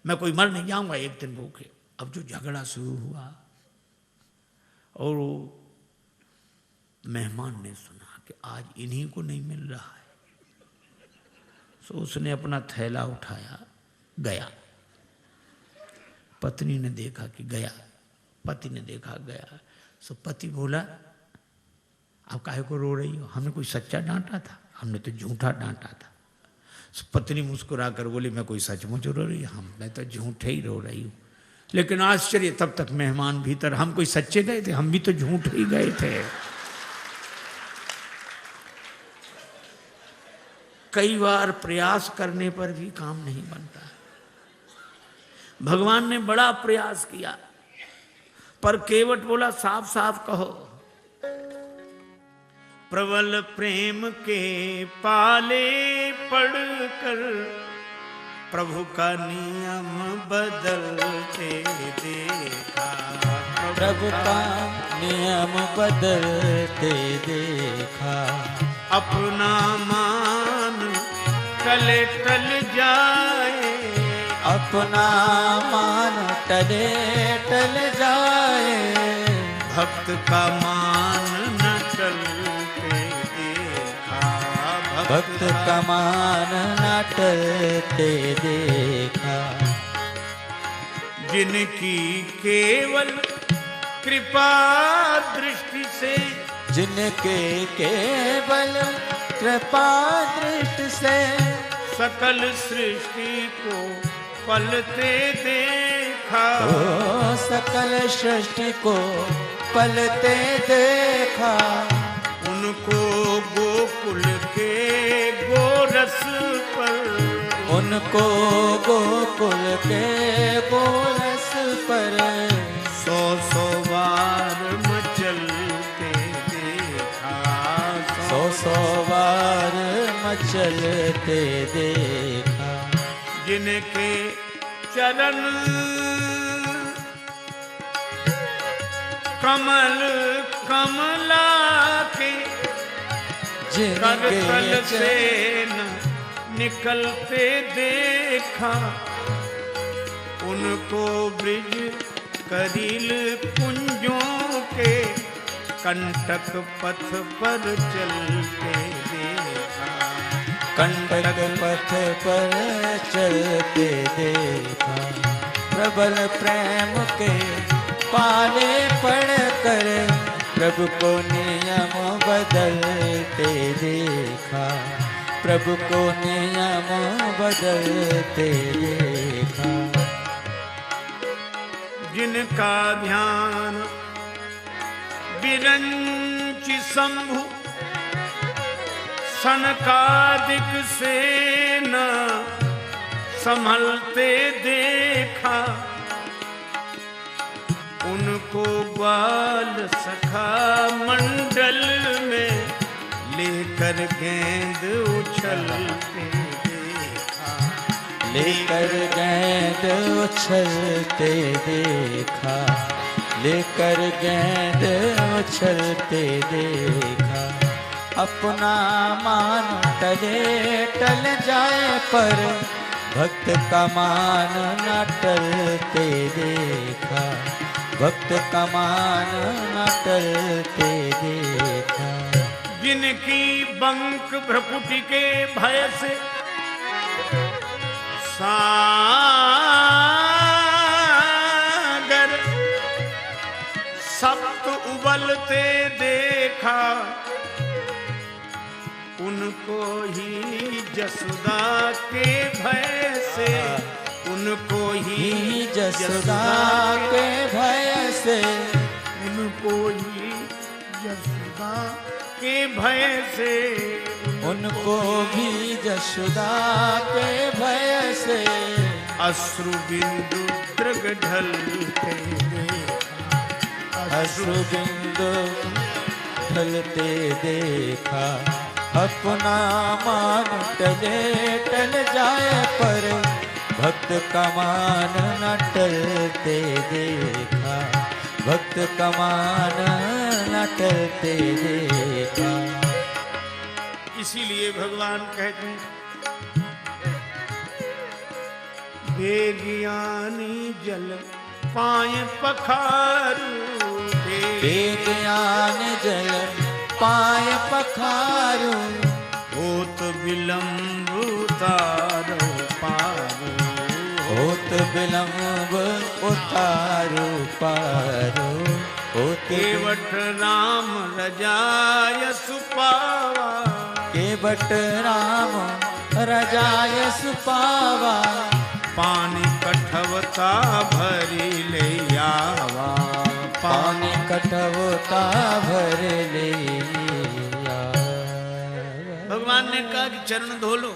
मैं कोई मर नहीं जाऊंगा एक दिन भूखे। अब जो झगड़ा शुरू हुआ और वो मेहमान ने सुना कि आज इन्हीं को नहीं मिल रहा है, तो उसने अपना थैला उठाया गया। पत्नी ने देखा कि गया, पति ने देखा गया। सो पति बोला आप काहे को रो रही हो, हमने कोई सच्चा डांटा था, हमने तो झूठा डांटा था। सो पत्नी मुस्कुरा कर बोली मैं कोई सचमुच रो रही हूँ, मैं तो झूठे ही रो रही हूँ। लेकिन आश्चर्य, तब तक मेहमान भीतर, हम कोई सच्चे गए थे, हम भी तो झूठ ही गए थे। कई बार प्रयास करने पर भी काम नहीं बनता। भगवान ने बड़ा प्रयास किया पर केवट बोला साफ साफ कहो। प्रबल प्रेम के पाले पड़कर प्रभु का नियम बदलते देखा, प्रभु का नियम बदलते देखा। अपना मान टले टल जाए, अपना मान टले टल जाए। भक्त का मान न टलते देखा, भक्त का मान न टलते देखा। जिनकी केवल कृपा दृष्टि से, जिनके केवल कृपा दृष्टि से सकल सृष्टि को पलते देखा, ओ सकल सृष्टि को पलते देखा। उनको गोकुल के गोरस पर, उनको गोकुल के गोरस पर सौ सौ बार मचलते देखा, सौ सौ बार मचलते देखा। जिनके चरण कमल कमला के करतल से न निकलते देखा, उनको ब्रिज करील कुंजों के कंटक पथ पर चलते देखा, कंटक पथ पर चलते देखा। प्रबल प्रेम के पाले पड़ कर प्रभु को नियम बदलते देखा, प्रभु को नियम बदलते देखा। जिनका ध्यान विरंचि शंभु सनकादिक से न संभलते देखा, उनको ग्वाल सखा मंडल में लेकर गेंद उछलते देखा, लेकर गेंद उछलते देखा, लेकर गेंद उछलते देखा। अपना मान टले टल जाए पर भक्त का मान न टलते देखा, भक्त का मान न टलते देखा। जिनकी बंक भ्रकुटी के भय से सागर सप्त उबलते देखा, उनको ही जसुदा के भय से, उनको ही जसुदा के भय से, उनको ही जसुदा के भय से, उनको भी जसुदा के भय से अश्रु बिंदु दृग ढलते देखा, अश्रु बिंदु ढलते देखा। अपना मान टले टल जाए पर भक्त का मान न टलते देखा, भक्त का मान न टलते देखा। इसीलिए भगवान कहते हैं बेगियानी जल पाए पखारू बेगियान जल पाए पखारू होत विलंब उतारो पारो होत विलंब उतारो पारो होत केवट राम रजाय सुपावा केवट राम रजाय सुपावा पानी कठवता भरी ले आवा पानी कठवता भर ले भगवान ने कहा कि चरण धो लो।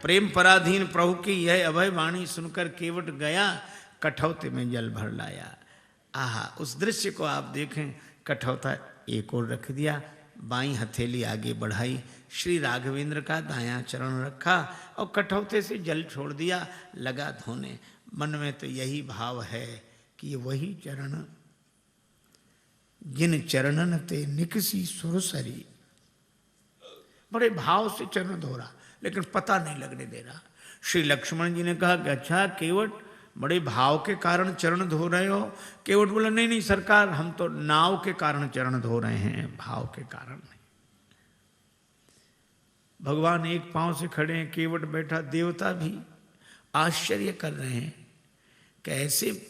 प्रेम पराधीन प्रभु की यह अभय वाणी सुनकर केवट गया, कठौते में जल भर लाया। आहा, उस दृश्य को आप देखें। कठौता एक और रख दिया, बाईं हथेली आगे बढ़ाई, श्री राघवेंद्र का दायां चरण रखा और कठौते से जल छोड़ दिया, लगा धोने। मन में तो यही भाव है कि ये वही चरण जिन चरणन ते निकसी सुरसरी। बड़े भाव से चरण धो रहा, लेकिन पता नहीं लगने दे रहा। श्री लक्ष्मण जी ने कहा कि अच्छा केवट, बड़े भाव के कारण चरण धो रहे हो? केवट बोला नहीं नहीं सरकार, हम तो नाव के कारण चरण धो रहे हैं, भाव के कारण नहीं। भगवान एक पांव से खड़े हैं, केवट बैठा, देवता भी आश्चर्य कर रहे हैं कि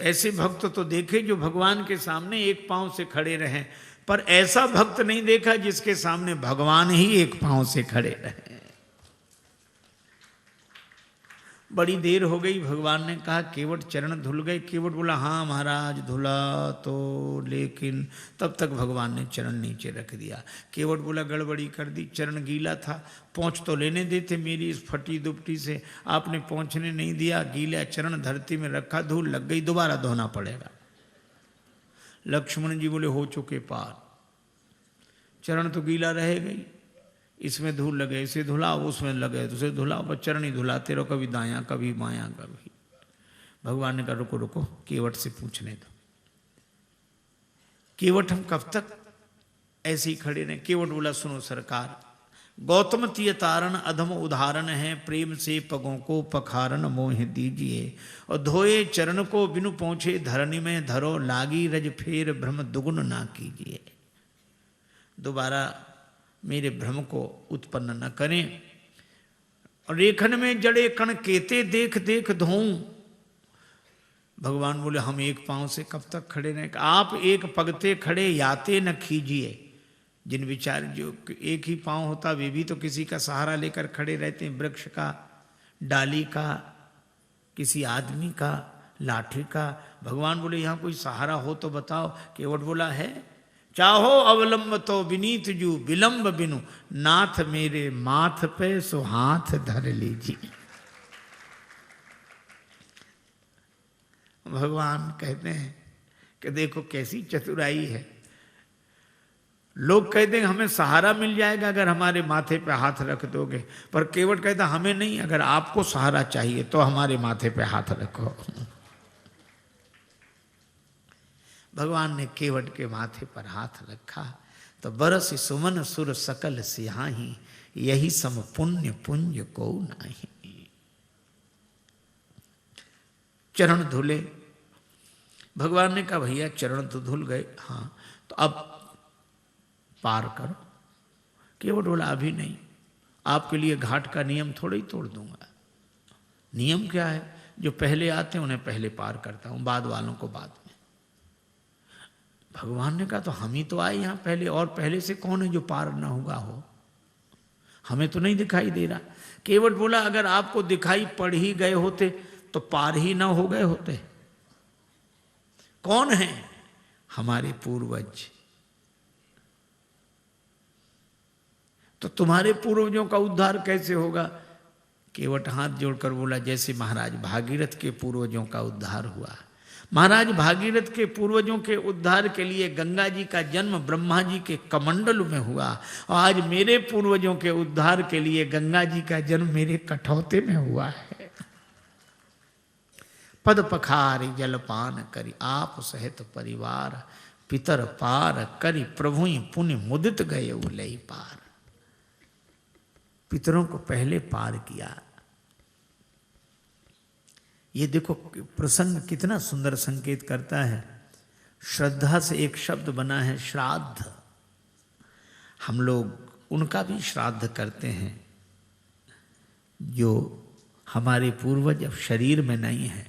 ऐसे भक्त तो देखे जो भगवान के सामने एक पांव से खड़े रहे, पर ऐसा भक्त नहीं देखा जिसके सामने भगवान ही एक पांव से खड़े रहे। बड़ी देर हो गई, भगवान ने कहा केवट चरण धुल गए? केवट बोला हाँ महाराज धुला तो, लेकिन तब तक भगवान ने चरण नीचे रख दिया। केवट बोला गड़बड़ी कर दी, चरण गीला था, पहुँच तो लेने देते मेरी इस फटी दुपटी से, आपने पहुँचने नहीं दिया, गीला चरण धरती में रखा, धूल लग गई, दोबारा धोना पड़ेगा। लक्ष्मण जी बोले हो चुके पार, चरण तो गीला रह गई, इसमें धूल लगे इसे धुलाओ, उसमें लगे तो उसे धुलाओ, बस चरण ही धुलाते रहो, कभी दायां कभी बायां कभी। भगवान ने कहा रुको रुको, केवट से पूछने दो। केवट हम कब तक ऐसे ही खड़े रहे? केवट बोला सुनो सरकार, गौतम तीय तारण अधम उदाहरण है, प्रेम से पगों को पखारन मोह दीजिए, और धोए चरण को बिनु पहुंचे धरनी में धरो, लागी रज फेर भ्रम दुगुन ना कीजिए। दोबारा मेरे भ्रम को उत्पन्न न करें। और रेखन में जड़े कण केते देख देख धोऊं। भगवान बोले हम एक पांव से कब तक खड़े रहें? आप एक पगते खड़े याते न खीजिए। जिन विचार जो एक ही पांव होता वे भी तो किसी का सहारा लेकर खड़े रहते हैं, वृक्ष का, डाली का, किसी आदमी का, लाठी का। भगवान बोले यहाँ कोई सहारा हो तो बताओ। केवट बोला है, चाहो अवलंब तो विनीत जू, विलंब बिनु नाथ मेरे माथ पे सो हाथ धर लीजिए। भगवान कहते हैं कि देखो कैसी चतुराई है। लोग कहते हैं हमें सहारा मिल जाएगा अगर हमारे माथे पे हाथ रख दोगे, पर केवट कहता हमें नहीं, अगर आपको सहारा चाहिए तो हमारे माथे पे हाथ रखो। भगवान ने केवट के माथे पर हाथ रखा तो बरस सुमन सुर सकल सिहाही, यही सम पुण्य पुंज को नाही। चरण धुले। भगवान ने कहा भैया चरण तो धुल गए, हाँ तो अब पार करो। केवट बोला अभी नहीं, आपके लिए घाट का नियम थोड़ा ही तोड़ दूंगा। नियम क्या है? जो पहले आते हैं उन्हें पहले पार करता हूं, बाद वालों को बाद में। भगवान ने कहा तो हम ही तो आए यहां पहले, और पहले से कौन है जो पार ना हुआ हो? हमें तो नहीं दिखाई दे रहा। केवट बोला अगर आपको दिखाई पड़ ही गए होते तो पार ही ना हो गए होते। कौन है? हमारे पूर्वज। तो तुम्हारे पूर्वजों का उद्धार कैसे होगा? केवट हाथ जोड़कर बोला जैसे महाराज भागीरथ के पूर्वजों का उद्धार हुआ। महाराज भागीरथ के पूर्वजों के उद्धार के लिए गंगा जी का जन्म ब्रह्मा जी के कमंडल में हुआ, और आज मेरे पूर्वजों के उद्धार के लिए गंगा जी का जन्म मेरे कठौते में हुआ है। पद पखारी जलपान करी, आप सहित परिवार, पितर पार करी, प्रभु पुण्य मुदित गए उलई पार। पितरों को पहले पार किया। ये देखो प्रसंग कितना सुंदर संकेत करता है। श्रद्धा से एक शब्द बना है श्राद्ध। हम लोग उनका भी श्राद्ध करते हैं जो हमारे पूर्वज अब शरीर में नहीं है,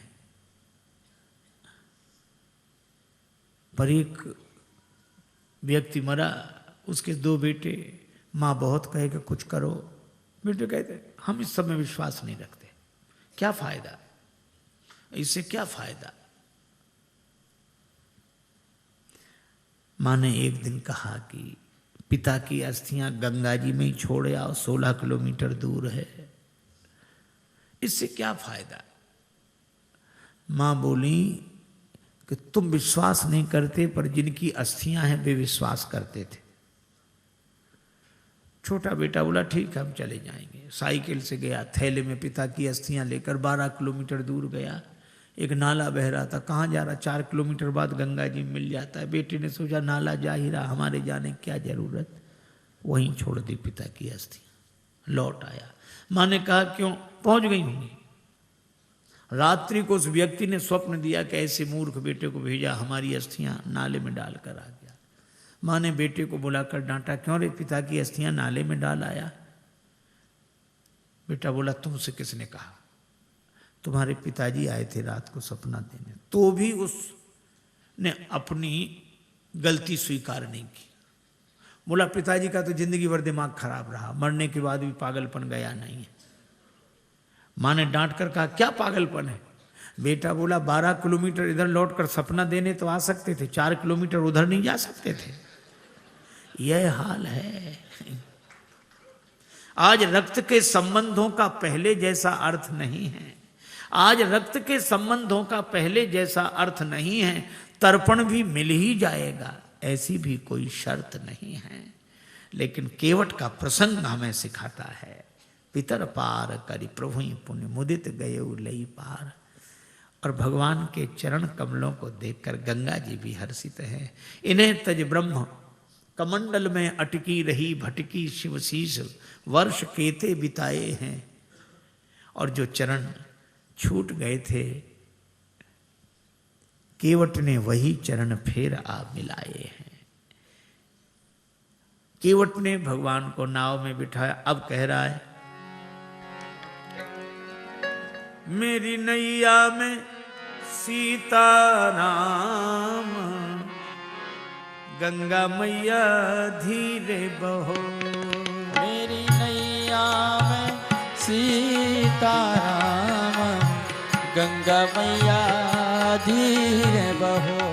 पर एक व्यक्ति मरा, उसके 2 बेटे, माँ बहुत कहे कि कुछ करो, बेटे कहते हम इस सब में विश्वास नहीं रखते, क्या फायदा, इससे क्या फायदा। माँ ने एक दिन कहा कि पिता की अस्थियां गंगा जी में ही छोड़ आओ, 16 किलोमीटर दूर है, इससे क्या फायदा। माँ बोली कि तुम विश्वास नहीं करते, पर जिनकी अस्थियां हैं वे विश्वास करते थे। छोटा बेटा बोला ठीक है हम चले जाएंगे। साइकिल से गया, थैले में पिता की अस्थियां लेकर 12 किलोमीटर दूर गया। एक नाला बह रहा था, कहाँ जा रहा, 4 किलोमीटर बाद गंगा जी मिल जाता है। बेटे ने सोचा नाला जा ही रहा, हमारे जाने की क्या जरूरत, वहीं छोड़ दी पिता की अस्थियां। लौट आया, माँ ने कहा क्यों, पहुंच गई होंगी। रात्रि को उस व्यक्ति ने स्वप्न दिया कि ऐसे मूर्ख बेटे को भेजा, हमारी अस्थियां नाले में डालकर आ गया। माँ ने बेटे को बुलाकर डांटा, क्यों रे पिता की अस्थियां नाले में डाल आया। बेटा बोला तुमसे किसने कहा, तुम्हारे पिताजी आए थे रात को सपना देने। तो भी उसने अपनी गलती स्वीकार नहीं की। बोला पिताजी का तो जिंदगी भर दिमाग खराब रहा, मरने के बाद भी पागलपन गया नहीं है। माँ ने डांट कर कहा क्या पागलपन है। बेटा बोला 12 किलोमीटर इधर लौटकर सपना देने तो आ सकते थे, 4 किलोमीटर उधर नहीं जा सकते थे। यह हाल है। आज रक्त के संबंधों का पहले जैसा अर्थ नहीं है। आज रक्त के संबंधों का पहले जैसा अर्थ नहीं है। तर्पण भी मिल ही जाएगा, ऐसी भी कोई शर्त नहीं है। लेकिन केवट का प्रसंग हमें सिखाता है, पितर पार करि प्रभु पुण्य मुदित गए लई पार। और भगवान के चरण कमलों को देखकर गंगा जी भी हर्षित हैं। इन्हें तज ब्रह्म कमंडल में अटकी रही भटकी शिवशीष वर्ष केते बिताए हैं। और जो चरण छूट गए थे केवट ने वही चरण फिर आ मिलाए हैं। केवट ने भगवान को नाव में बिठाया। अब कह रहा है मेरी नैया में सीताराम गंगा मैया धीरे बहो। मेरी नैया में सीताराम गंगा मैया धीरे बहो।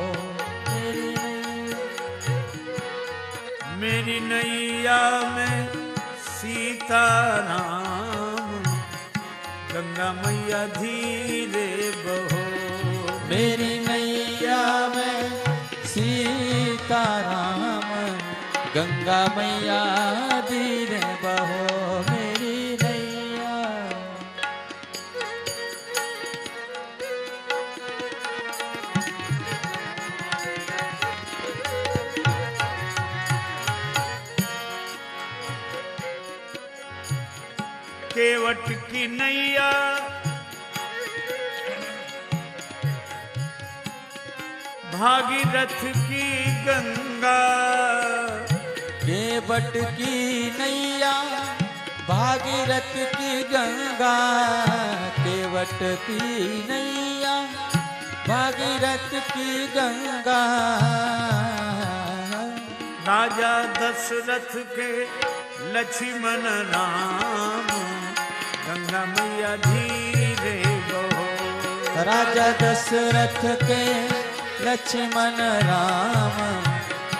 मेरी नैया में सीताराम गंगा मैया धीरे बहो। मेरी नैया में सीताराम गंगा मैया धीरे बहो। मेरी नैया केवट की नैया भागीरथ की गंगा। केवट की नैया भागीरथ की गंगा। केवट की नैया भागीरथ की गंगा। राजा दशरथ के लक्ष्मण राम गंगा मैया धीरे बहो। राजा दशरथ के लक्ष्मण राम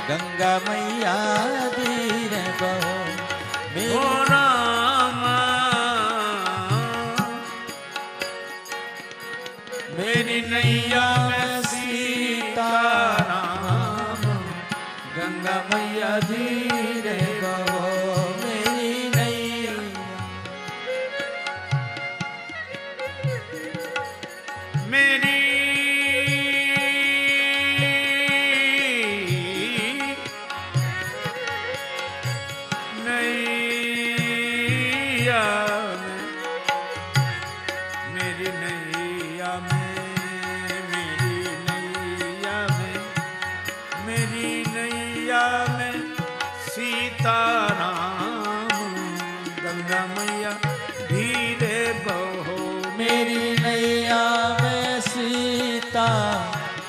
गंगा मैया धीरे बहो। ओ राम मेरी नैया में सीताराम गंगा मैया धीरे बहो। मेरी नैया मेरी नैया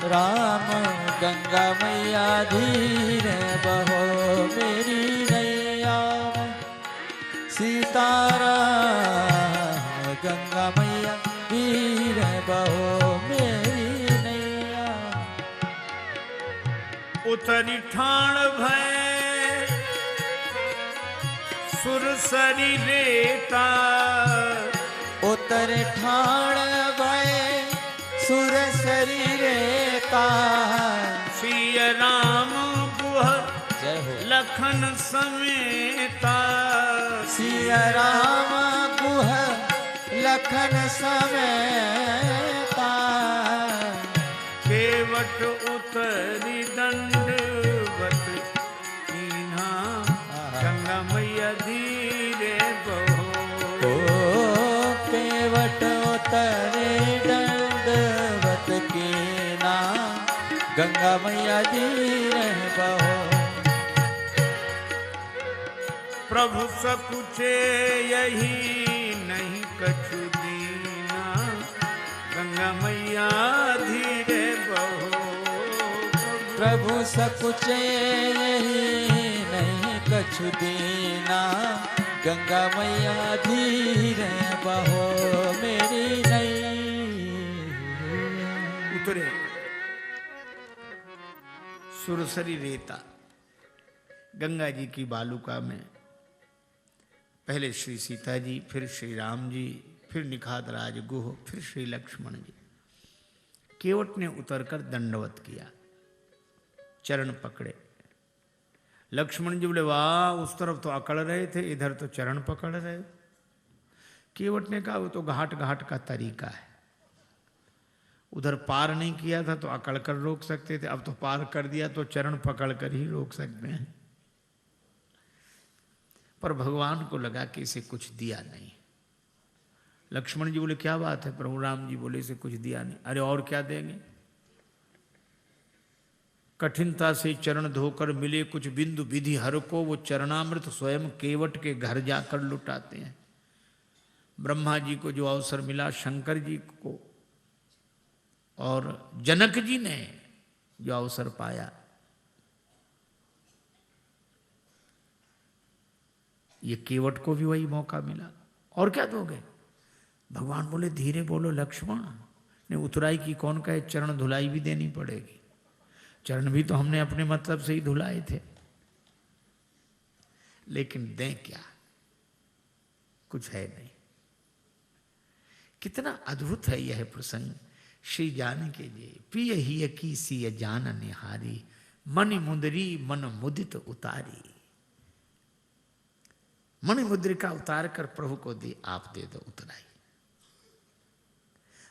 राम गंगा मैया धीरे बहो मेरी नैया सीताराम गंगा मैया धीरे बहो मेरी नैया। उतरी ठाण भय सुरसरी रेता उतर ठाण भय सुरसरी रेता सिय राम गुह जय हो लखन समेता सिय राम गुह लखन समेता केवट उतरी दंडवत कीन्हा गंगा मैया धीरे बहो ओ केवट उतरे दंडवत कीन्हा गंगा मैया धीरे बहो। प्रभु सकुचे यही नहीं कछु दीना गंगा मैया धीरे बहो प्रभु सकुचे यही नहीं कछु दीना गंगा मैया धीरे बहो मेरी नैया। उतरे सुरसरी रेता गंगा जी की बालुका में पहले श्री सीता जी, फिर श्री राम जी, फिर निखात राज गुह, फिर श्री लक्ष्मण जी। केवट ने उतरकर दंडवत किया, चरण पकड़े। लक्ष्मण जी बोले वाह, उस तरफ तो अकड़ रहे थे, इधर तो चरण पकड़ रहे हो। केवट ने कहा वो तो घाट घाट का तरीका है, उधर पार नहीं किया था तो अकड़ कर रोक सकते थे, अब तो पार कर दिया तो चरण पकड़ कर ही रोक सकते हैं। पर भगवान को लगा कि इसे कुछ दिया नहीं। लक्ष्मण जी बोले क्या बात है? प्रभु राम जी बोले इसे कुछ दिया नहीं। अरे और क्या देंगे? कठिनता से चरण धोकर मिले कुछ बिंदु विधि हर को, वो चरणामृत स्वयं केवट के घर जाकर लुटाते हैं। ब्रह्मा जी को जो अवसर मिला, शंकर जी को और जनक जी ने जो अवसर पाया, ये केवट को भी वही मौका मिला। और क्या दोगे? भगवान बोले धीरे बोलो लक्ष्मण, ने उतराई की कौन कहे, चरण धुलाई भी देनी पड़ेगी। चरण भी तो हमने अपने मतलब से ही धुलाए थे, लेकिन दें क्या, कुछ है नहीं। कितना अद्भुत है यह प्रसंग। श्री जानकी जी पिय ही की सिय जान निहारी, मन मुंदरी मन मुदित उतारी। मणि मुद्रिका उतार कर प्रभु को दी, आप दे दो उतराई।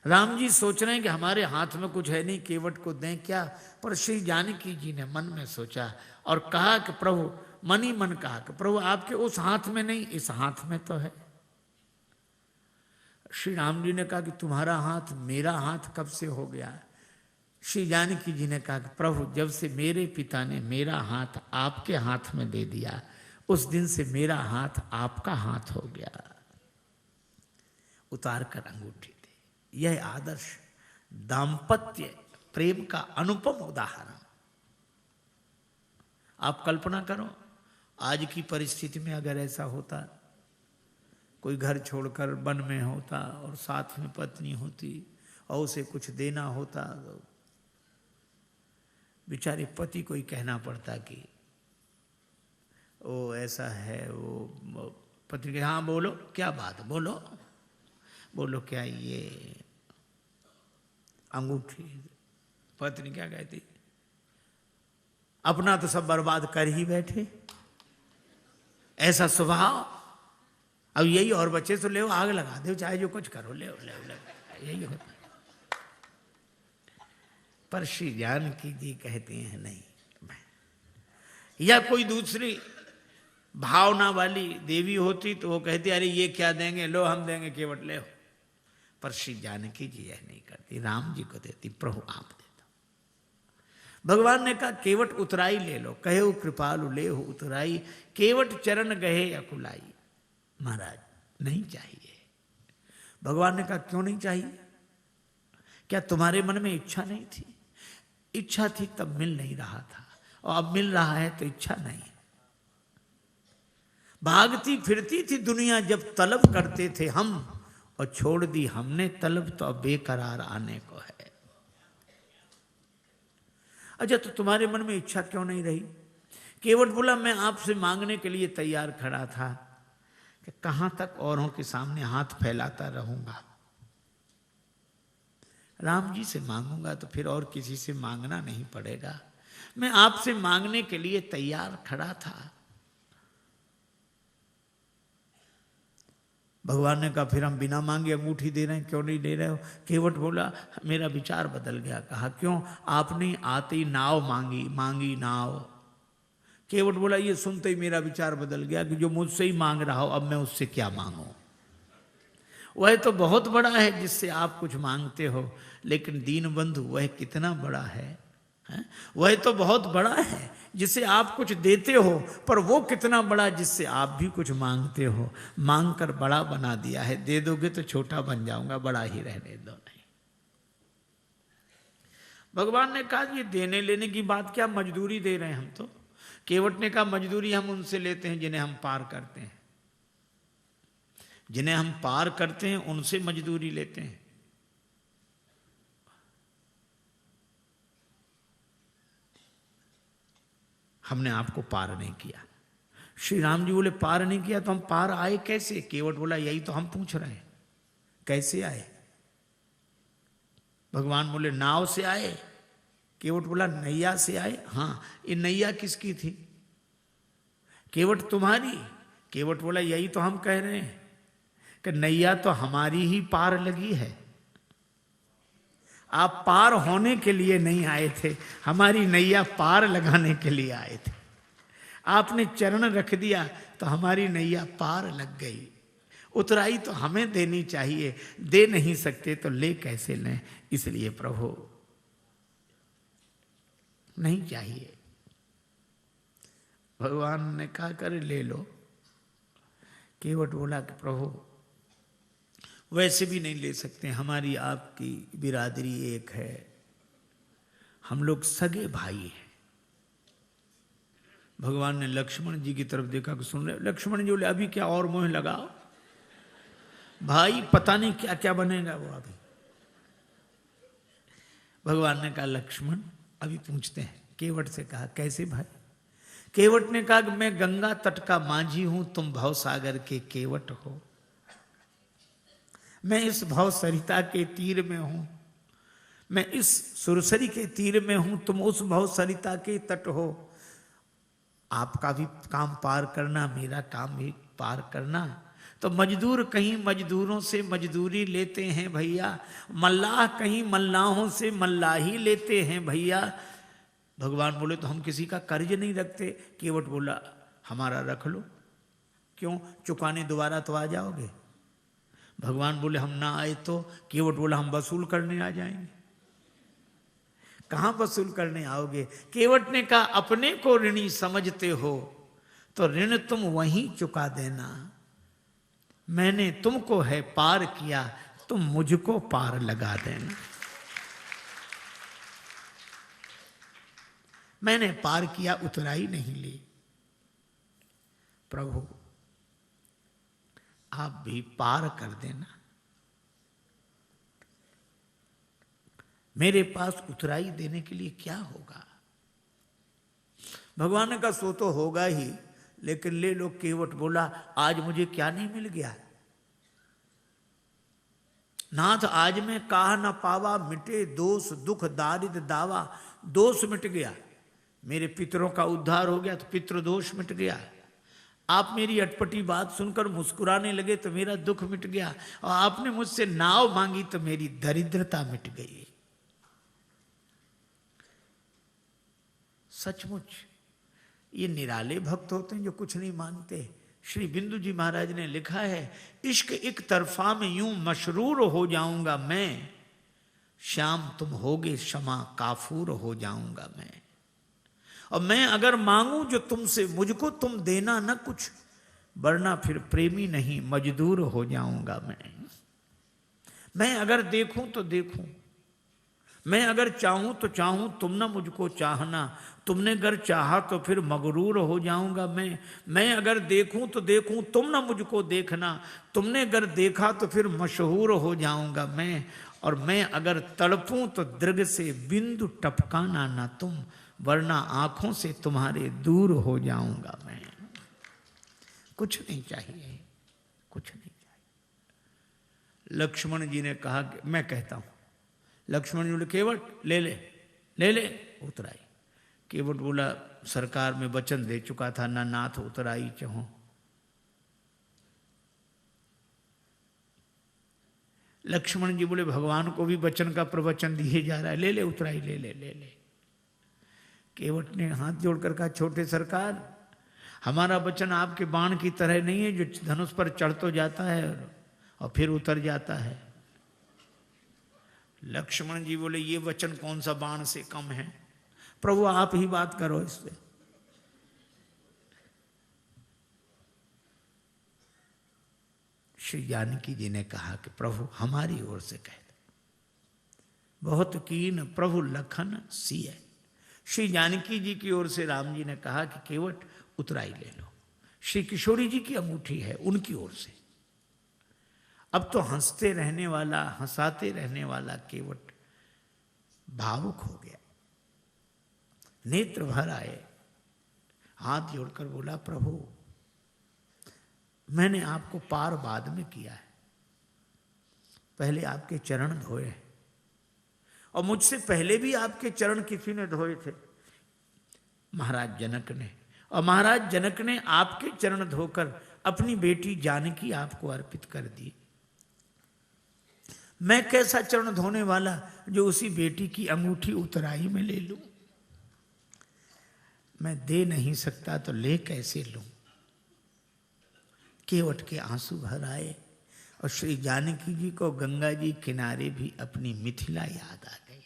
राम जी सोच रहे हैं कि हमारे हाथ में कुछ है नहीं, केवट को दें क्या, पर श्री जानकी जी ने मन में सोचा और कहा कि प्रभु, मन ही मन कहा कि प्रभु आपके उस हाथ में नहीं, इस हाथ में तो है। श्री राम जी ने कहा कि तुम्हारा हाथ मेरा हाथ कब से हो गया? श्री जानकी जी ने कहा कि प्रभु जब से मेरे पिता ने मेरा हाथ आपके हाथ में दे दिया, उस दिन से मेरा हाथ आपका हाथ हो गया। उतार कर अंगूठी दे। यह आदर्श दाम्पत्य प्रेम का अनुपम उदाहरण। आप कल्पना करो, आज की परिस्थिति में अगर ऐसा होता, कोई घर छोड़कर वन में होता और साथ में पत्नी होती और उसे कुछ देना होता, तो बेचारे पति को ही कहना पड़ता कि ओ ऐसा है, वो पत्नी के हाँ बोलो क्या बात, बोलो बोलो क्या ये अंगूठी। पत्नी क्या कहती, अपना तो सब बर्बाद कर ही बैठे, ऐसा स्वभाव। अब यही और बच्चे तो ले आग लगा दो, चाहे जो कुछ करो, ले यही होता। पर श्री जानकी जी कहते हैं नहीं। या कोई दूसरी भावना वाली देवी होती तो वो कहती अरे ये क्या देंगे, लो हम देंगे, केवट ले हो। पर श्री जानकी जी यह नहीं करती, राम जी को देती, प्रभु आप दे दो। भगवान ने कहा केवट उतराई ले लो, कहे कृपालु ले हो उतराई, केवट चरण गहे अकुलाई। महाराज नहीं चाहिए। भगवान ने कहा क्यों नहीं चाहिए? क्या तुम्हारे मन में इच्छा नहीं थी? इच्छा थी तब मिल नहीं रहा था, और अब मिल रहा है तो इच्छा नहीं। भागती फिरती थी दुनिया जब तलब करते थे हम, और छोड़ दी हमने तलब तो अब बेकरार आने को है। अच्छा, तो तुम्हारे मन में इच्छा क्यों नहीं रही? केवट बोला मैं आपसे मांगने के लिए तैयार खड़ा था कि कहां तक औरों के सामने हाथ फैलाता रहूंगा। राम जी से मांगूंगा तो फिर और किसी से मांगना नहीं पड़ेगा। मैं आपसे मांगने के लिए तैयार खड़ा था। भगवान ने कहा फिर हम बिना मांगे अंगूठी दे रहे हैं, क्यों नहीं दे रहे हो? केवट बोला मेरा विचार बदल गया। कहा क्यों? आपने आते ही नाव मांगी नाव। केवट बोला ये सुनते ही मेरा विचार बदल गया कि जो मुझसे ही मांग रहा हो, अब मैं उससे क्या मांगू? वह तो बहुत बड़ा है जिससे आप कुछ मांगते हो, लेकिन दीन बंधु वह कितना बड़ा है? वह तो बहुत बड़ा है जिसे आप कुछ देते हो, पर वो कितना बड़ा जिससे आप भी कुछ मांगते हो। मांग कर बड़ा बना दिया है, दे दोगे तो छोटा बन जाऊंगा, बड़ा ही रहने दो। नहीं, भगवान ने कहा ये देने लेने की बात क्या, मजदूरी दे रहे हैं हम तो। केवट ने कहा मजदूरी हम उनसे लेते हैं जिन्हें हम पार करते हैं, जिन्हें हम पार करते हैं उनसे मजदूरी लेते हैं। हमने आपको पार नहीं किया। श्री राम जी बोले पार नहीं किया तो हम पार आए कैसे? केवट बोला यही तो हम पूछ रहे हैं, कैसे आए? भगवान बोले नाव से आए। केवट बोला नैया से आए। हाँ, ये नैया किसकी थी? केवट तुम्हारी। केवट बोला यही तो हम कह रहे हैं कि नैया तो हमारी ही पार लगी है। आप पार होने के लिए नहीं आए थे, हमारी नैया पार लगाने के लिए आए थे। आपने चरण रख दिया तो हमारी नैया पार लग गई। उतराई तो हमें देनी चाहिए, दे नहीं सकते तो ले कैसे लें? इसलिए प्रभु नहीं चाहिए। भगवान ने कहा कर ले लो। केवट बोला कि प्रभु वैसे भी नहीं ले सकते, हमारी आपकी बिरादरी एक है, हम लोग सगे भाई हैं। भगवान ने लक्ष्मण जी की तरफ देखा कि सुन रहे? लक्ष्मण जी बोले अभी क्या और मोह लगाओ भाई, पता नहीं क्या क्या बनेगा वो अभी। भगवान ने कहा लक्ष्मण अभी पूछते हैं। केवट से कहा कैसे भाई? केवट ने कहा कि मैं गंगा तट का माझी हूं, तुम भवसागर के केवट हो। मैं इस भव सरिता के तीर में हूं, मैं इस सुरसरी के तीर में हूं, तुम उस भव सरिता के तट हो। आपका भी काम पार करना, मेरा काम भी पार करना। तो मजदूर कहीं मजदूरों से मजदूरी लेते हैं भैया, मल्लाह कहीं मल्लाहों से मल्लाही लेते हैं भैया। भगवान बोले तो हम किसी का कर्ज नहीं रखते। केवट बोला हमारा रख लो। क्यों? चुकाने दोबारा तो आ जाओगे। भगवान बोले हम ना आए तो? केवट बोला हम वसूल करने आ जाएंगे। कहां वसूल करने आओगे? केवट ने कहा अपने को ऋणी समझते हो तो ऋण तुम वहीं चुका देना। मैंने तुमको है पार किया, तुम मुझको पार लगा देना। मैंने पार किया, उतराई नहीं ली। प्रभु आप भी पार कर देना। मेरे पास उतराई देने के लिए क्या होगा? भगवान ने कहा सो तो होगा ही, लेकिन ले लो। केवट बोला आज मुझे क्या नहीं मिल गया? नाथ आज मैं कहा न पावा, मिटे दोष दुख दारिद्र दावा। दोष मिट गया, मेरे पितरों का उद्धार हो गया तो पितृ दोष मिट गया। आप मेरी अटपटी बात सुनकर मुस्कुराने लगे तो मेरा दुख मिट गया, और आपने मुझसे नाव मांगी तो मेरी दरिद्रता मिट गई। सचमुच ये निराले भक्त होते हैं जो कुछ नहीं मांगते। श्री बिंदु जी महाराज ने लिखा है इश्क एक तरफा में यूं मशरूर हो जाऊंगा मैं, श्याम तुम होगे क्षमा काफूर हो जाऊंगा मैं। और मैं अगर मांगू जो तुमसे मुझको तुम देना न कुछ, वरना फिर प्रेमी नहीं मजदूर हो जाऊंगा मैं। मैं अगर देखूं तो देखूं, मैं अगर चाहूं तो चाहूं तुम ना मुझको चाहना, तुमने अगर चाहा तो फिर मगरूर हो जाऊंगा मैं अगर देखूं तो देखूं तुम ना मुझको देखना, तुमने अगर देखा तो फिर मशहूर हो जाऊंगा मैं, और मैं अगर तड़पूं तो दृग से बिंदु टपकाना ना तुम, वरना आंखों से तुम्हारे दूर हो जाऊंगा मैं। कुछ नहीं चाहिए, कुछ नहीं चाहिए। लक्ष्मण जी ने कहा कि मैं कहता हूं। लक्ष्मण जी बोले केवट ले ले ले ले उतराई। केवट बोला सरकार में वचन दे चुका था, ना नाथ उतराई चहो। लक्ष्मण जी बोले भगवान को भी वचन का प्रवचन दिए जा रहा है, ले ले उतराई ले ले ले ले। केवट ने हाथ जोड़कर कहा छोटे सरकार, हमारा वचन आपके बाण की तरह नहीं है जो धनुष पर चढ़ तो जाता है और फिर उतर जाता है। लक्ष्मण जी बोले ये वचन कौन सा बाण से कम है, प्रभु आप ही बात करो इससे। श्री जानकी जी ने कहा कि प्रभु हमारी ओर से कह दो। बहुत कीन प्रभु लखन सिय। श्री जानकी जी की ओर से राम जी ने कहा कि केवट उतराई ले लो। श्री किशोरी जी की अंगूठी है उनकी ओर से। अब तो हंसते रहने वाला, हंसाते रहने वाला केवट भावुक हो गया, नेत्र भर आए, हाथ जोड़कर बोला प्रभु मैंने आपको पार बाद में किया है, पहले आपके चरण धोए और मुझसे पहले भी आपके चरण किसी ने धोए थे, महाराज जनक ने, और महाराज जनक ने आपके चरण धोकर अपनी बेटी जानकी आपको अर्पित कर दी। मैं कैसा चरण धोने वाला जो उसी बेटी की अंगूठी उतराई में ले लूं? मैं दे नहीं सकता तो ले कैसे लूं? केवट के आंसू भर आए और श्री जानकी जी को गंगा जी किनारे भी अपनी मिथिला याद आ गई।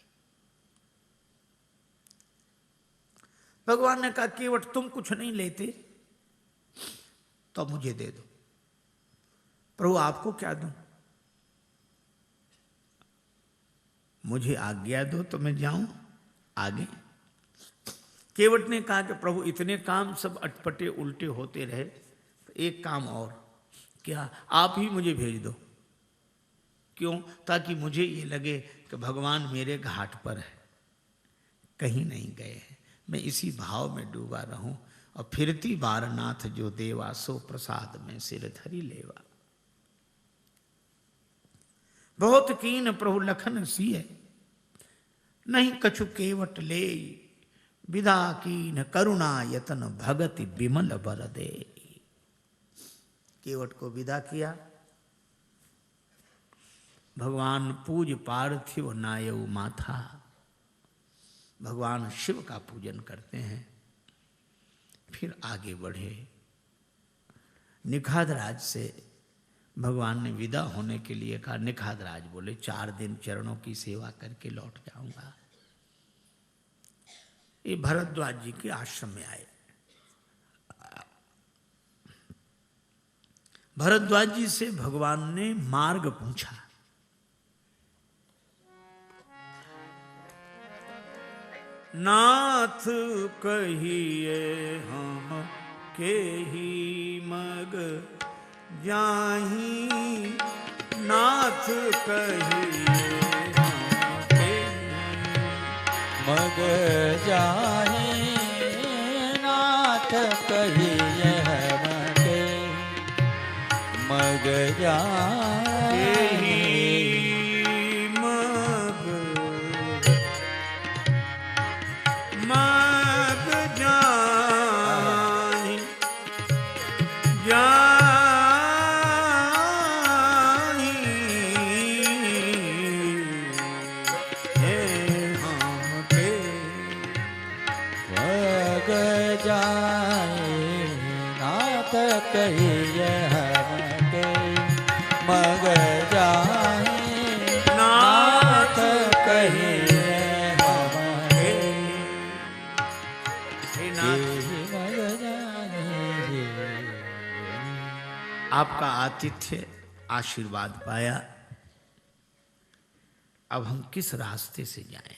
भगवान ने कहा केवट तुम कुछ नहीं लेते तो मुझे दे दो। प्रभु आपको क्या दूं? मुझे आज्ञा दो तो मैं जाऊं आगे। केवट ने कहा कि प्रभु इतने काम सब अटपटे उल्टे होते रहे, तो एक काम और, क्या आप ही मुझे भेज दो। क्यों? ताकि मुझे ये लगे कि भगवान मेरे घाट पर है, कहीं नहीं गए हैं, मैं इसी भाव में डूबा रहूं और फिरती बार नाथ जो देवा सो प्रसाद में सिर धरी लेवा। बहुत कीन प्रभु लखन सिय, नहीं कछु केवट ले, विदा कीन करुणा यतन भगति विमल बर दे। केवट को विदा किया। भगवान पूज पार्थिव नायव माथा, भगवान शिव का पूजन करते हैं। फिर आगे बढ़े। निखादराज से भगवान ने विदा होने के लिए कहा। निखादराज बोले 4 दिन चरणों की सेवा करके लौट जाऊंगा। ये भरद्वाज जी के आश्रम में आए। भरद्वाज जी से भगवान ने मार्ग पूछा। नाथ कहिए हम के ही मग जाही, नाथ कहिए हम के मग जाही, नाथ कहिए हम के मग जाही। कहिए हम के मग जाही, नाथ कहिए हम के मग जाही। आपका आतिथ्य आशीर्वाद पाया। अब हम किस रास्ते से जाएं?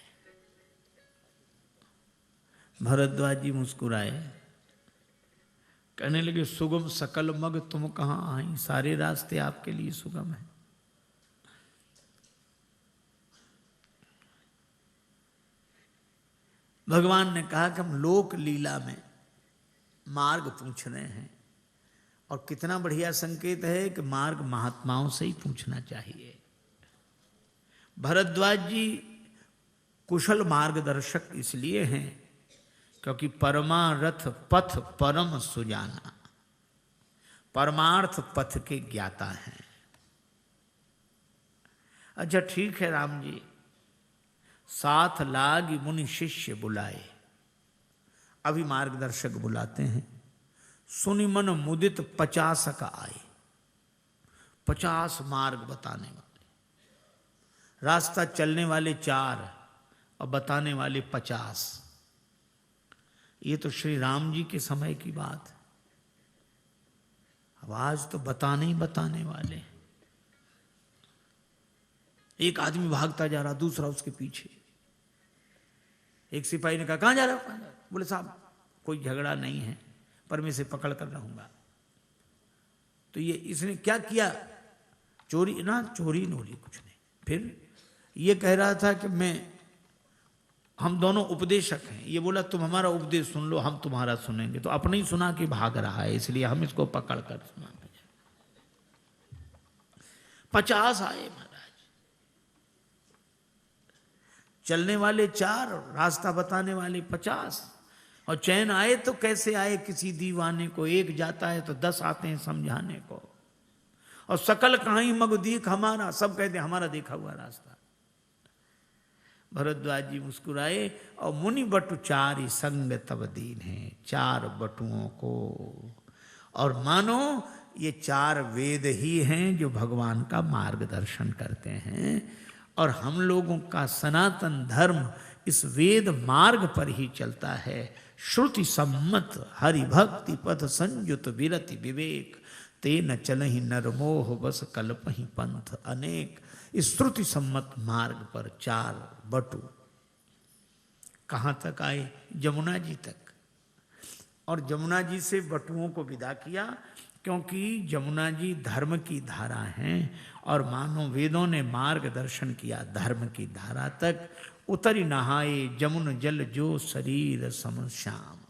भरद्वाज जी मुस्कुराए, कहने लगे सुगम सकल मग तुम कहां आई, सारे रास्ते आपके लिए सुगम है। भगवान ने कहा कि हम लोक लीला में मार्ग पूछ रहे हैं, और कितना बढ़िया संकेत है कि मार्ग महात्माओं से ही पूछना चाहिए। भरद्वाज जी कुशल मार्गदर्शक इसलिए हैं क्योंकि परमारथ पथ परम सुजाना, परमार्थ पथ के ज्ञाता हैं। अच्छा ठीक है राम जी, साथ लागी मुनि शिष्य बुलाए। अभी मार्गदर्शक बुलाते हैं। सुनि मन मुदित 50 का आए, 50 मार्ग बताने वाले, रास्ता चलने वाले 4 और बताने वाले 50। ये तो श्री राम जी के समय की बात है। अब आज तो बताने ही बताने वाले। एक आदमी भागता जा रहा, दूसरा उसके पीछे। एक सिपाही ने कहा कहां जा रहा हो? बोले साहब कोई झगड़ा नहीं है, पर मैं इसे पकड़ कर रहूंगा। तो ये इसने क्या किया? चोरी ना, चोरी नोरी कुछ नहीं। फिर ये कह रहा था कि हम दोनों उपदेशक हैं। ये बोला तुम हमारा उपदेश सुन लो, हम तुम्हारा सुनेंगे। तो अपने ही सुना के भाग रहा है, इसलिए हम इसको पकड़ कर सुनाते हैं। 50 आए महाराज, चलने वाले 4, रास्ता बताने वाले 50। और चैन आए तो कैसे आए? किसी दीवाने को एक जाता है तो 10 आते हैं समझाने को। और सकल कहां मग दीख हमारा, सब कहते हैं हमारा देखा हुआ रास्ता। भरद्वाज जी मुस्कुराए, और मुनि बटु 4 संग तब दीन है, 4 बटुओं को। और मानो ये 4 वेद ही हैं जो भगवान का मार्गदर्शन करते हैं। और हम लोगों का सनातन धर्म इस वेद मार्ग पर ही चलता है। श्रुति सम्मत हरि भक्ति पथ संयुत विरति विवेक, तेन चलहि नरमोह बस कल्पहि पंथ अनेक। इस श्रुति सम्मत मार्ग पर 4 बटु कहां तक आए? जमुना जी तक। और जमुना जी से बटुओं को विदा किया, क्योंकि जमुना जी धर्म की धारा हैं। और मानो वेदों ने मार्गदर्शन किया धर्म की धारा तक। उतरी नहाए जमुन जल जो शरीर सम श्याम।